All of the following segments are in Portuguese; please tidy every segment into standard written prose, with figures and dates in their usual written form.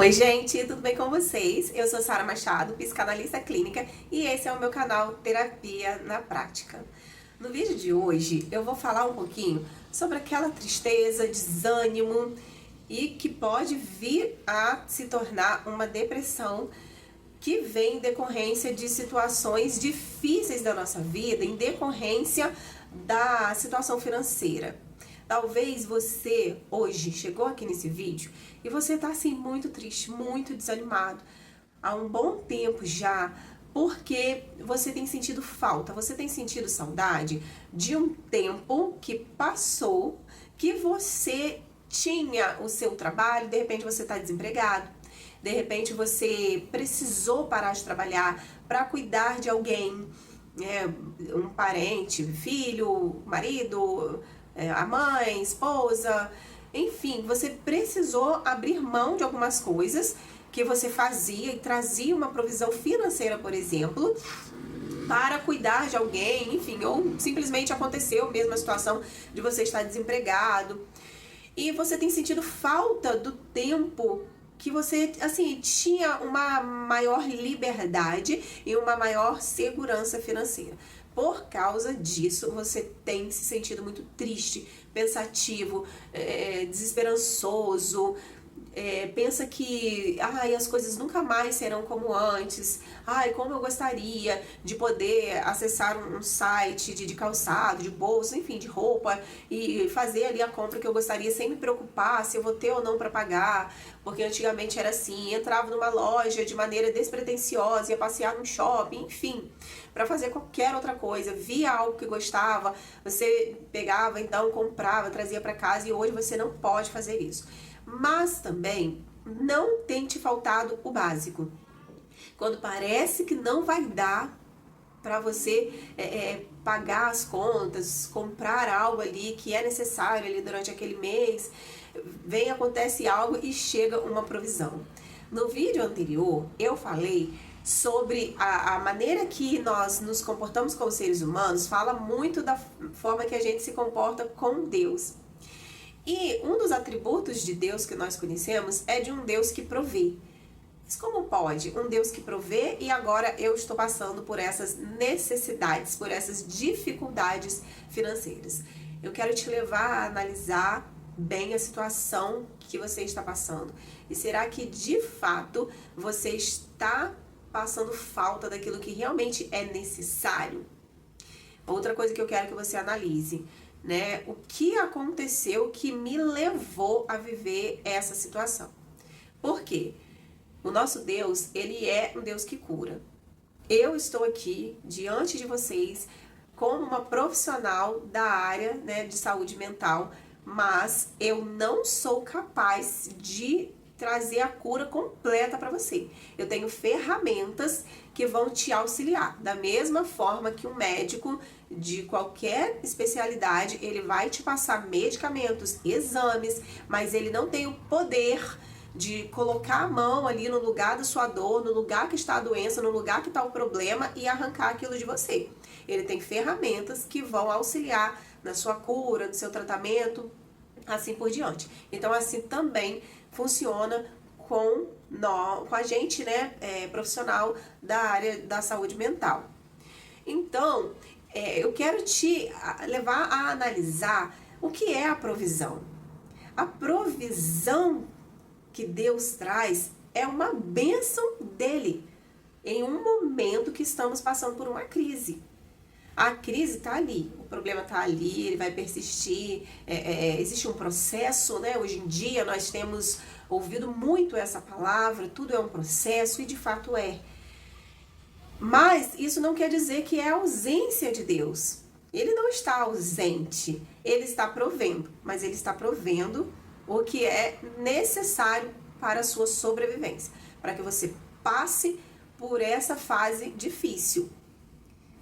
Oi gente, tudo bem com vocês? Eu sou Sara Machado, psicanalista clínica e esse é o meu canal Terapia na Prática. No vídeo de hoje eu vou falar um pouquinho sobre aquela tristeza, desânimo e que pode vir a se tornar uma depressão que vem em decorrência de situações difíceis da nossa vida, em decorrência da situação financeira. Talvez você hoje chegou aqui nesse vídeo e você tá assim muito triste, muito desanimado há um bom tempo já, porque você tem sentido falta, você tem sentido saudade de um tempo que passou, que você tinha o seu trabalho, de repente você está desempregado, de repente você precisou parar de trabalhar para cuidar de alguém, um parente, filho, marido, a mãe, esposa, enfim, você precisou abrir mão de algumas coisas que você fazia e trazia uma provisão financeira, por exemplo, para cuidar de alguém, enfim, ou simplesmente aconteceu mesmo a situação de você estar desempregado e você tem sentido falta do tempo que você, assim, tinha uma maior liberdade e uma maior segurança financeira. Por causa disso, você tem se sentido muito triste, pensativo, desesperançoso, pensa que as coisas nunca mais serão como antes, como eu gostaria de poder acessar um site de calçado, de bolsa, enfim, de roupa e fazer ali a compra que eu gostaria sem me preocupar se eu vou ter ou não para pagar, porque antigamente era assim, entrava numa loja de maneira despretensiosa, ia passear num shopping, enfim, para fazer qualquer outra coisa, via algo que gostava, você pegava, então comprava, trazia para casa e hoje você não pode fazer isso. Mas também não tem te faltado o básico. Quando parece que não vai dar para você pagar as contas, comprar algo ali que é necessário ali durante aquele mês, acontece algo e chega uma provisão. No vídeo anterior eu falei sobre a maneira que nós nos comportamos como seres humanos, fala muito da forma que a gente se comporta com Deus. E um dos atributos de Deus que nós conhecemos é de um Deus que provê. Mas como pode um Deus que provê e agora eu estou passando por essas necessidades, por essas dificuldades financeiras? Eu quero te levar a analisar bem a situação que você está passando. E será que de fato você está passando falta daquilo que realmente é necessário? Outra coisa que eu quero que você analise, o que aconteceu que me levou a viver essa situação. Por quê? O nosso Deus, ele é um Deus que cura. Eu estou aqui diante de vocês como uma profissional da área, de saúde mental, mas eu não sou capaz de trazer a cura completa para você. Eu tenho ferramentas que vão te auxiliar. Da mesma forma que um médico de qualquer especialidade, ele vai te passar medicamentos, exames, mas ele não tem o poder de colocar a mão ali no lugar da sua dor, no lugar que está a doença, no lugar que está o problema e arrancar aquilo de você. Ele tem ferramentas que vão auxiliar na sua cura, no seu tratamento, assim por diante. Então, assim também funciona com a gente, profissional da área da saúde mental. Então, eu quero te levar a analisar o que é a provisão. A provisão que Deus traz é uma bênção dele em um momento que estamos passando por uma crise. A crise está ali, o problema está ali, ele vai persistir, existe um processo, Hoje em dia nós temos ouvido muito essa palavra, tudo é um processo e de fato é. Mas isso não quer dizer que é a ausência de Deus. Ele não está ausente, ele está provendo, mas ele está provendo o que é necessário para a sua sobrevivência, para que você passe por essa fase difícil.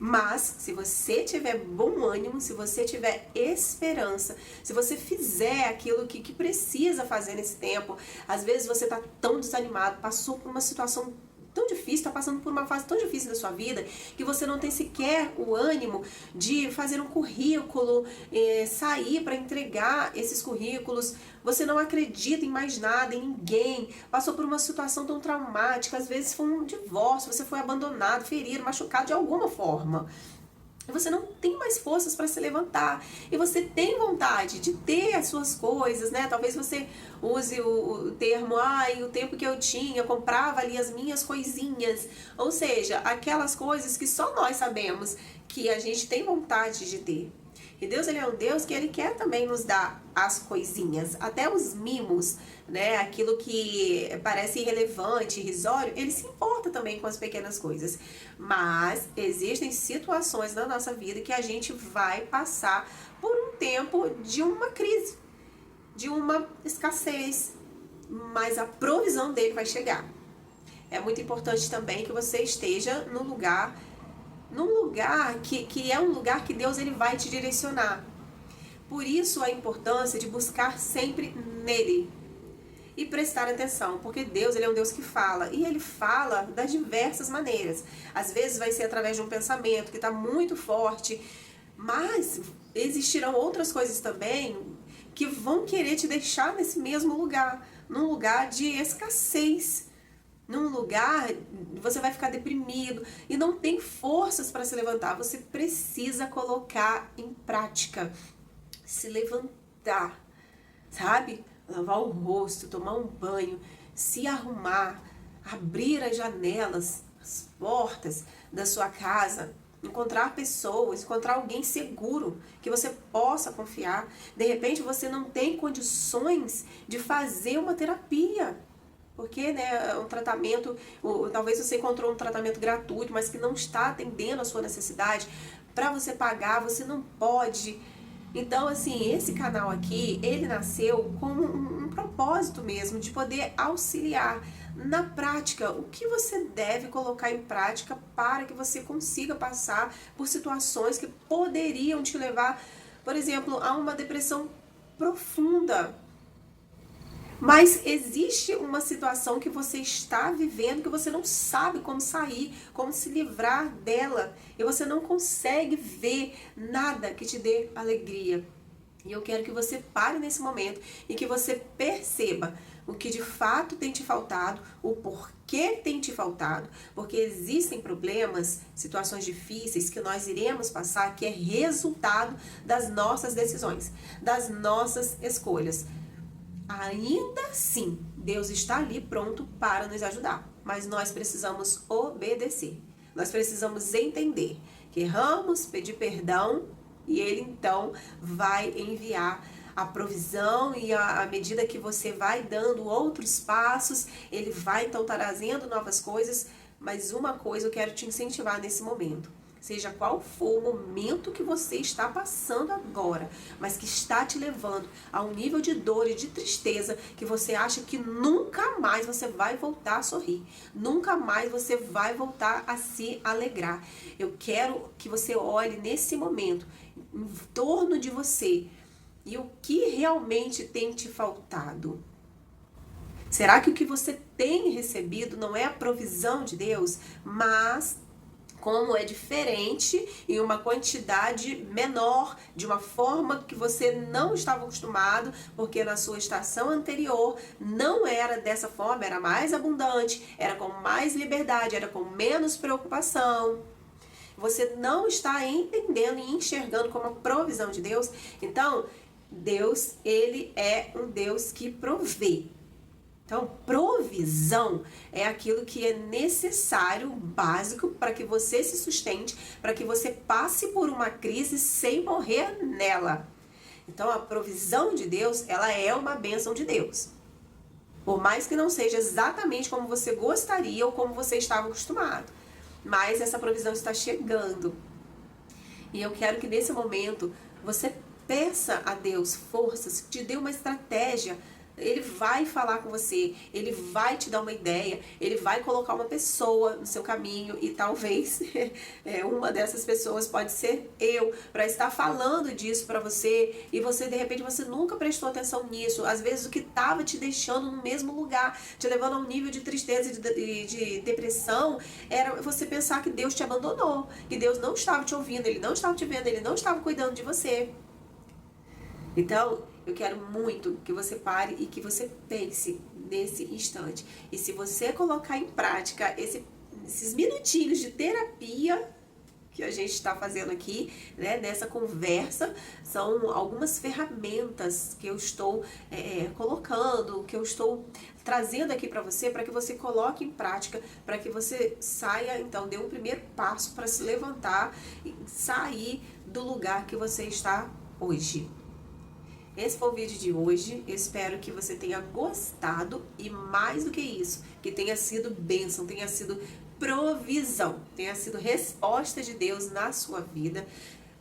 Mas, se você tiver bom ânimo, se você tiver esperança, se você fizer aquilo que precisa fazer nesse tempo, às vezes você está tão desanimado, passou por uma situação tão difícil, está passando por uma fase tão difícil da sua vida, que você não tem sequer o ânimo de fazer um currículo, sair para entregar esses currículos, você não acredita em mais nada, em ninguém, passou por uma situação tão traumática, às vezes foi um divórcio, você foi abandonado, ferido, machucado de alguma forma. Você não tem mais forças para se levantar. E você tem vontade de ter as suas coisas, né? Talvez você use o termo, o tempo que eu tinha, comprava ali as minhas coisinhas. Ou seja, aquelas coisas que só nós sabemos que a gente tem vontade de ter. E Deus, ele é um Deus que ele quer também nos dar as coisinhas, até os mimos, né? Aquilo que parece irrelevante, irrisório, ele se importa também com as pequenas coisas. Mas existem situações na nossa vida que a gente vai passar por um tempo de uma crise, de uma escassez, mas a provisão dele vai chegar. É muito importante também que você esteja num lugar que é um lugar que Deus ele vai te direcionar. Por isso a importância de buscar sempre nele e prestar atenção, porque Deus ele é um Deus que fala, e ele fala das diversas maneiras. Às vezes vai ser através de um pensamento que está muito forte, mas existirão outras coisas também que vão querer te deixar nesse mesmo lugar, num lugar de escassez, num lugar você vai ficar deprimido e não tem forças para se levantar. Você precisa colocar em prática, se levantar, sabe? Lavar o rosto, tomar um banho, se arrumar, abrir as janelas, as portas da sua casa, encontrar pessoas, encontrar alguém seguro que você possa confiar. De repente você não tem condições de fazer uma terapia, porque, né, um tratamento, talvez você encontrou um tratamento gratuito, mas que não está atendendo a sua necessidade. Para você pagar, você não pode. Então, assim, esse canal aqui, ele nasceu com um propósito mesmo, de poder auxiliar na prática o que você deve colocar em prática para que você consiga passar por situações que poderiam te levar, por exemplo, a uma depressão profunda. Mas existe uma situação que você está vivendo que você não sabe como sair, como se livrar dela. E você não consegue ver nada que te dê alegria. E eu quero que você pare nesse momento e que você perceba o que de fato tem te faltado, o porquê tem te faltado, porque existem problemas, situações difíceis que nós iremos passar, que é resultado das nossas decisões, das nossas escolhas. Ainda assim, Deus está ali pronto para nos ajudar, mas nós precisamos obedecer. Nós precisamos entender que erramos, pedir perdão e Ele então vai enviar a provisão, e à medida que você vai dando outros passos, Ele vai então trazendo novas coisas. Mas uma coisa eu quero te incentivar nesse momento. Seja qual for o momento que você está passando agora, mas que está te levando a um nível de dor e de tristeza que você acha que nunca mais você vai voltar a sorrir, nunca mais você vai voltar a se alegrar. Eu quero que você olhe nesse momento em torno de você e o que realmente tem te faltado. Será que o que você tem recebido não é a provisão de Deus, mas como é diferente, em uma quantidade menor, de uma forma que você não estava acostumado, porque na sua estação anterior não era dessa forma, era mais abundante, era com mais liberdade, era com menos preocupação. Você não está entendendo e enxergando como a provisão de Deus. Então, Deus, ele é um Deus que provê. Então, provisão é aquilo que é necessário, básico, para que você se sustente, para que você passe por uma crise sem morrer nela. Então, a provisão de Deus, ela é uma bênção de Deus. Por mais que não seja exatamente como você gostaria ou como você estava acostumado. Mas essa provisão está chegando. E eu quero que nesse momento você peça a Deus forças, que te dê uma estratégia Ele vai falar com você, ele vai te dar uma ideia, ele vai colocar uma pessoa no seu caminho e talvez uma dessas pessoas pode ser eu, para estar falando disso para você e você de repente você nunca prestou atenção nisso. Às vezes o que estava te deixando no mesmo lugar, te levando a um nível de tristeza e de depressão, era você pensar que Deus te abandonou, que Deus não estava te ouvindo, ele não estava te vendo, ele não estava cuidando de você. Então, eu quero muito que você pare e que você pense nesse instante. E se você colocar em prática esses minutinhos de terapia que a gente está fazendo aqui, né, nessa conversa, são algumas ferramentas que eu estou colocando, que eu estou trazendo aqui para que você coloque em prática, para que você saia, então, dê um primeiro passo para se levantar e sair do lugar que você está hoje. Esse foi o vídeo de hoje, eu espero que você tenha gostado e mais do que isso, que tenha sido bênção, tenha sido provisão, tenha sido resposta de Deus na sua vida.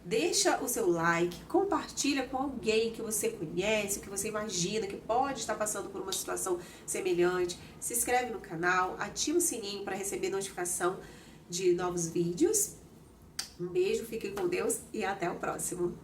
Deixa o seu like, compartilha com alguém que você conhece, que você imagina que pode estar passando por uma situação semelhante. Se inscreve no canal, ativa o sininho para receber notificação de novos vídeos. Um beijo, fiquem com Deus e até o próximo.